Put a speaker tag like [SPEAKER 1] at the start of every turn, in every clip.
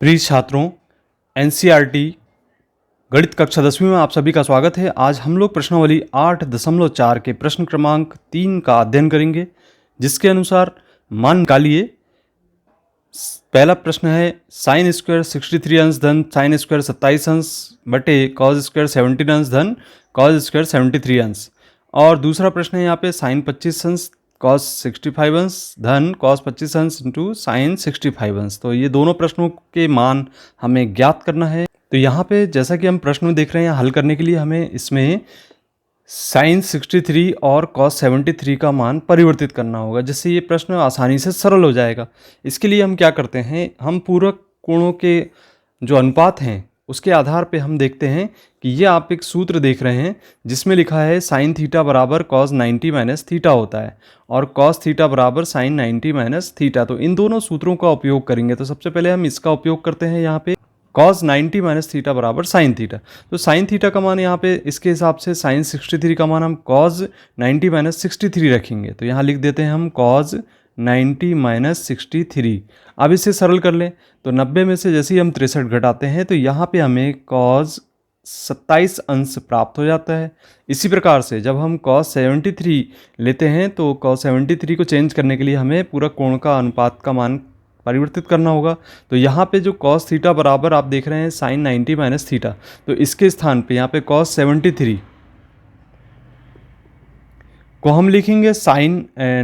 [SPEAKER 1] प्रिय छात्रों, एनसीईआरटी गणित कक्षा 10वीं में आप सभी का स्वागत है। आज हम लोग प्रश्नावली 8.4 के प्रश्न क्रमांक 3 का अध्ययन करेंगे, जिसके अनुसार मान निकालिए। पहला प्रश्न है साइन स्क्वायर 63 अंश धन साइन स्क्वायर 27 अंश बटे कॉस स्क्वायर 17 अंश धन कॉस स्क्वायर 73 अंश। और दूसरा प्रश्न है यहाँ पे साइन 25 अंश कॉस 65 अंश धन कॉस 25 अंश इंटू साइन 65 अंश। तो ये दोनों प्रश्नों के मान हमें ज्ञात करना है। तो यहाँ पे जैसा कि हम प्रश्न में देख रहे हैं, हल करने के लिए हमें इसमें साइन 63 और कॉस 73 का मान परिवर्तित करना होगा, जिससे ये प्रश्न आसानी से सरल हो जाएगा। इसके लिए हम क्या करते हैं, हम पूरक कोणों के जो अनुपात हैं उसके आधार पे हम देखते हैं कि ये आप एक सूत्र देख रहे हैं जिसमें लिखा है साइन थीटा बराबर कॉस 90 माइनस थीटा होता है और कॉस थीटा बराबर साइन 90 माइनस थीटा। तो इन दोनों सूत्रों का उपयोग करेंगे। तो सबसे पहले हम इसका उपयोग करते हैं यहाँ पे, कॉस 90 माइनस थीटा बराबर साइन थीटा। तो साइन थीटा का मान यहाँ पे इसके हिसाब से साइन 63 का मान हम कॉस 90 माइनस 63 रखेंगे। तो यहाँ लिख देते हैं हम कॉस 90 माइनस 63। अब इसे सरल कर लें तो 90 में से जैसे ही हम 63 घटाते हैं तो यहाँ पे हमें कॉस 27 अंश प्राप्त हो जाता है। इसी प्रकार से जब हम कॉस 73 लेते हैं तो कॉस 73 को चेंज करने के लिए हमें पूरा कोण का अनुपात का मान परिवर्तित करना होगा। तो यहाँ पे जो कॉस थीटा बराबर आप देख रहे हैं साइन 90 माइनस थीटा, तो इसके स्थान पे यहाँ पे कॉस 73 को हम लिखेंगे साइन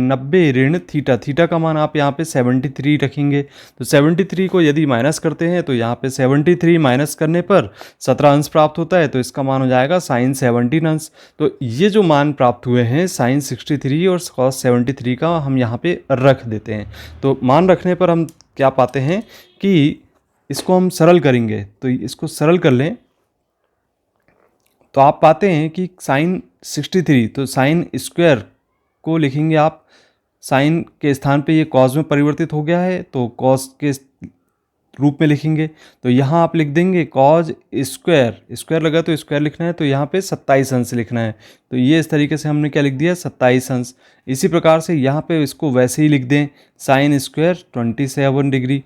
[SPEAKER 1] 90 ऋण थीटा। थीटा का मान आप यहाँ पे 73 रखेंगे। तो 73 को यदि माइनस करते हैं तो यहाँ पे 73 माइनस करने पर 17 अंश प्राप्त होता है। तो इसका मान हो जाएगा साइन 17 अंश। तो ये जो मान प्राप्त हुए हैं साइन 63 और कॉस 73 का, हम यहाँ पे रख देते हैं। तो मान रखने पर हम क्या पाते हैं कि इसको हम सरल करेंगे। तो इसको सरल कर लें तो आप पाते हैं कि साइन 63, तो साइन स्क्वायर को लिखेंगे आप, साइन के स्थान पे ये कॉस में परिवर्तित हो गया है तो कॉस के रूप में लिखेंगे। तो यहाँ आप लिख देंगे कॉस स्क्वायर, स्क्वायर लगा तो स्क्वायर लिखना है, तो यहाँ पे 27 अंश लिखना है। तो ये इस तरीके से हमने क्या लिख दिया, 27 अंश। इसी प्रकार से यहाँ पे इसको वैसे ही लिख दें, साइन स्क्वायर 27 डिग्री।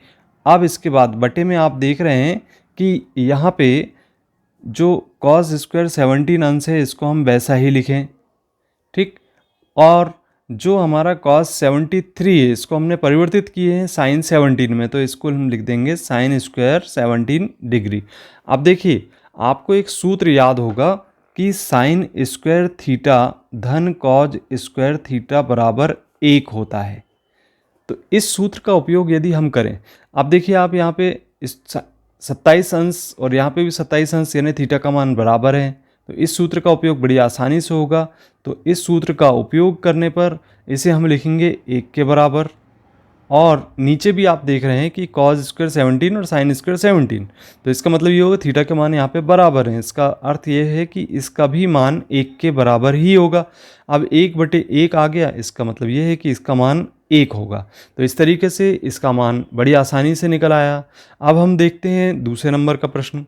[SPEAKER 1] अब इसके बाद बटे में आप देख रहे हैं कि यहाँ पे जो कॉस स्क्वायर 17 अंश है इसको हम वैसा ही लिखें, ठीक। और जो हमारा कॉस 73 है इसको हमने परिवर्तित किए हैं साइन 17 में, तो इसको हम लिख देंगे साइन स्क्वायर 17 डिग्री। अब देखिए आपको एक सूत्र याद होगा कि साइन स्क्वायर थीटा धन कॉस स्क्वायर थीटा बराबर 1 होता है। तो इस सूत्र का उपयोग यदि हम करें, अब देखिए आप यहाँ पे इस 27 अंश और यहाँ पे भी 27 अंश यानी थीटा का मान बराबर है। तो इस सूत्र का उपयोग बड़ी आसानी से होगा। तो इस सूत्र का उपयोग करने पर इसे हम लिखेंगे 1 के बराबर। और नीचे भी आप देख रहे हैं कि कॉस स्क्वायर 17 और साइन स्क्वायर 17, तो इसका मतलब ये होगा थीटा के मान यहाँ पे बराबर हैं। इसका अर्थ ये है कि इसका भी मान 1 के बराबर ही होगा। अब 1/1 आ गया, इसका मतलब ये है कि इसका मान 1 होगा। तो इस तरीके से इसका मान बड़ी आसानी से निकल आया। अब हम देखते हैं दूसरे नंबर का प्रश्न।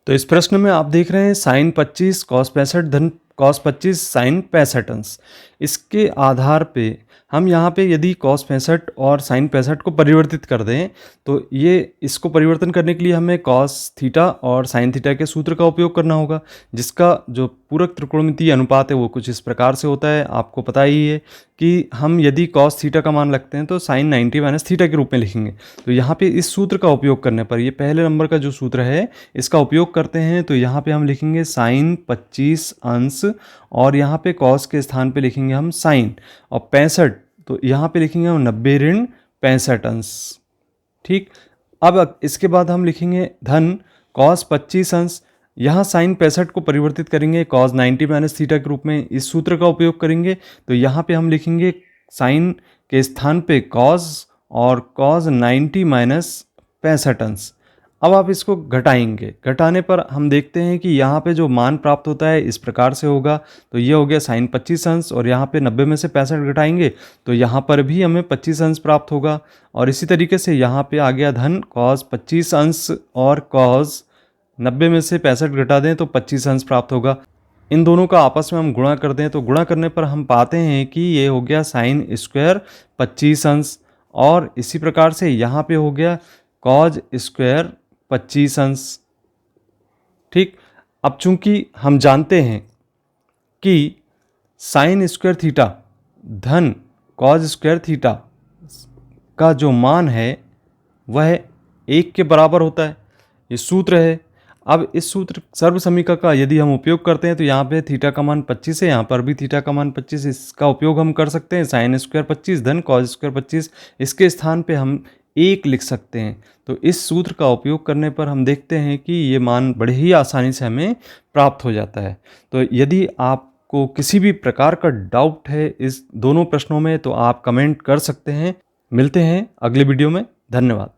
[SPEAKER 1] तो इस प्रश्न में आप देख रहे हैं साइन 25 कॉस 65 धन कॉस 25 साइन 65 अंश। इसके आधार पे हम यहाँ पे यदि कॉस 65 और साइन 65 को परिवर्तित कर दें तो ये इसको परिवर्तन करने के लिए हमें कॉस थीटा और साइन थीटा के सूत्र का उपयोग करना होगा, जिसका जो पूरक त्रिकोणमितीय अनुपात है वो कुछ इस प्रकार से होता है। आपको पता ही है कि हम यदि कॉस थीटा का मान लगते हैं तो साइन 90 माइनस थीटा के रूप में लिखेंगे। तो यहाँ पे इस सूत्र का उपयोग करने पर, ये पहले नंबर का जो सूत्र है इसका उपयोग करते हैं, तो यहाँ पे हम लिखेंगे साइन 25 अंश और यहाँ पे कॉस के स्थान पे लिखेंगे हम साइन, और 65 तो यहाँ पे लिखेंगे हम 90 ऋण 65 अंश, ठीक। अब इसके बाद हम लिखेंगे धन कॉस 25 अंश। यहाँ साइन 65 को परिवर्तित करेंगे कॉस 90 माइनस थीटा के रूप में, इस सूत्र का उपयोग करेंगे। तो यहाँ पे हम लिखेंगे साइन के स्थान पे कॉस और कॉस 90 माइनस 65 अंश। अब आप इसको घटाएंगे, घटाने पर हम देखते हैं कि यहाँ पे जो मान प्राप्त होता है इस प्रकार से होगा। तो ये हो गया साइन 25 अंश और यहाँ पे 90 में से 65 घटाएंगे तो यहाँ पर भी हमें 25 अंश प्राप्त होगा। और इसी तरीके से यहाँ पे आ गया धन कॉस 25 अंश और कॉस 90 में से 65 घटा दें तो 25 अंश प्राप्त होगा। इन दोनों का आपस में हम गुणा कर दें तो गुणा करने पर हम पाते हैं कि ये हो गया साइन स्क्वायर 25 अंश। और इसी प्रकार से यहाँ पे हो गया कॉज स्क्वायर 25 अंश। ठीक, अब चूंकि हम जानते हैं कि साइन स्क्वायर थीटा धन कॉज स्क्वायर थीटा का जो मान है वह 1 के बराबर होता है, ये सूत्र है। अब इस सूत्र सर्व समीकरण का यदि हम उपयोग करते हैं तो यहाँ पे थीटा का मान 25 है, यहाँ पर भी थीटा का मान 25, इसका उपयोग हम कर सकते हैं। साइन स्क्वायर 25 धन कॉस स्क्वायर 25, इसके स्थान पे हम 1 लिख सकते हैं। तो इस सूत्र का उपयोग करने पर हम देखते हैं कि ये मान बड़े ही आसानी से हमें प्राप्त हो जाता है। तो यदि आपको किसी भी प्रकार का डाउट है इस दोनों प्रश्नों में तो आप कमेंट कर सकते हैं। मिलते हैं अगले वीडियो में। धन्यवाद।